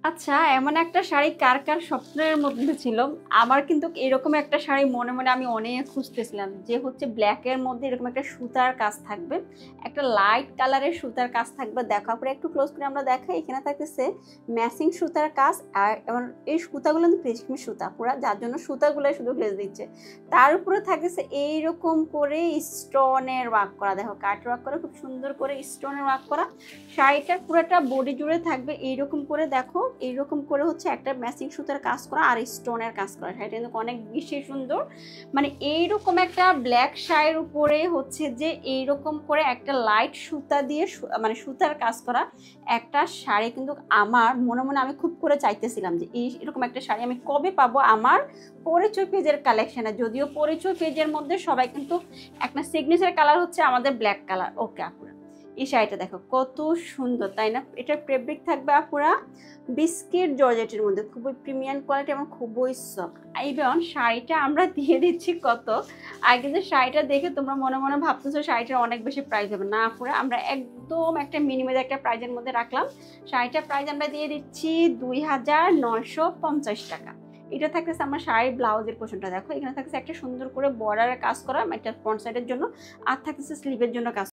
আচ্ছা, এমন একটা শাড়ি কার, কার স্বপ্নের মধ্যে ছিল? আমার কিন্তু এরকম একটা শাড়ি মনে, মনে আমি অনেক খুঁজতেছিলাম যে হচ্ছে ব্ল্যাক এর মধ্যে এরকম একটা সুতার কাজ থাকবে। একটা লাইট কালারের সুতার কাজ থাকবে। দেখো পরে একটু ক্লোজ করে আমরা দেখাই। এখানে থাকতেছে ম্যাচিং সুতার কাজ আর এবং এই সুতাগুলো কিন্তু রেশমি সুতা পুরা, যার জন্য সুতাগুলো শুধু গ্লেজ দিচ্ছে। তার উপরে থাকতেছে এইরকম করে স্টোনের ওয়ার্ক করা। দেখো কাট ওয়ার্ক করা, খুব সুন্দর করে স্টোনের ওয়ার্ক করা। শাড়িটার পুরোটা বডি জুড়ে থাকবে এইরকম করে। দেখো এইরকম করে হচ্ছে একটা ম্যাচিং সুতার কাজ করা আর স্টোনের কাজ করা। শাড়িটা কিন্তু অনেক বেশি সুন্দর। মানে এইরকম একটা ব্ল্যাক শাড়ির উপরে হচ্ছে যে এইরকম করে একটা লাইট সুতা দিয়ে মানে সুতার কাজ করা একটা শাড়ি কিন্তু আমার মনে মনে আমি খুব করে চাইতেছিলাম যে এরকম একটা শাড়ি আমি কবে পাবো আমার পরিচয় পেজের কালেকশনে। যদিও পরিচয় পেজের মধ্যে সবাই কিন্তু একটা সিগনেচার কালার হচ্ছে আমাদের ব্ল্যাক কালার। ওকে আপুরা, এই শাড়িটা দেখো কত সুন্দর, তাই না? এটার ফেব্রিক থাকবে আপুরা বিস্কিট জর্জেটের মধ্যে, খুবই প্রিমিয়াম কোয়ালিটি এবং খুবই সফট। এবং শাড়িটা আমরা দিয়ে দিচ্ছি কত? আগে যে শাড়িটা দেখে তোমরা মনে মনে ভাবতেছো শাড়িটার অনেক বেশি প্রাইস হবে না আপুরা, আমরা একদম একটা মিনিমাম একটা প্রাইজের মধ্যে রাখলাম। শাড়িটার প্রাইস আমরা দিয়ে দিচ্ছি 2950 টাকা। এটা থাকতেছে আমার শাড়ির ব্লাউজের পোর্শনটা। দেখো এখানে থাকতেছে একটা সুন্দর করে বর্ডারের কাজ করা একটা ফ্রন্ট সাইডের জন্য, আর থাকতেছে স্লিভের জন্য কাজ